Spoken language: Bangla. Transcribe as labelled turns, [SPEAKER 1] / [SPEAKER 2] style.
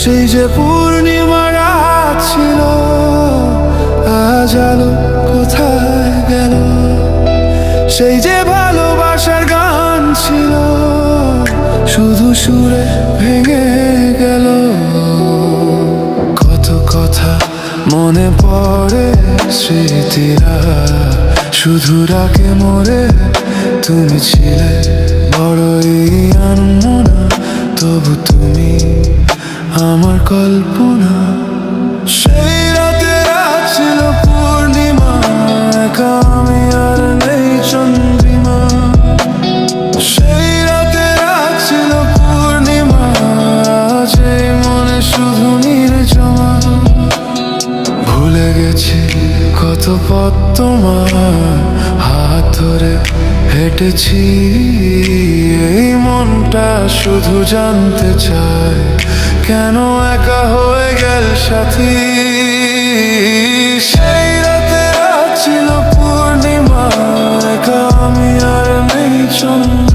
[SPEAKER 1] সেই যে পূর্ণিমা রাত ছিল, আজ আলো কোথায় গেল? সেই যে ভালোবাসার গান ছিল, শুধু সুরে ভেঙে গেল। কত কথা মনে পড়ে, স্মৃতিরা শুধু রাখে মোরে। তুমি ছিলে বড়ই আনমনা, তবু তুমি আমার কল্পনা। সেই রাতে রাত ছিল পূর্ণিমা, একা আমি আর নেই চন্দ্রিমা। সেই রাতে রাত ছিল পূর্ণিমা, আজ এই মনে শুধু নির্জমা। ভুলে গেছি কত পথ তোমার হাত ধরে হেঁটেছি। এই মনটা শুধু জানতে চায়, কেন একা হয়ে গেল সাথী? সেই রাতে রাত ছিল পূর্ণিমা, একা আমি আর নেই চন্দ্র।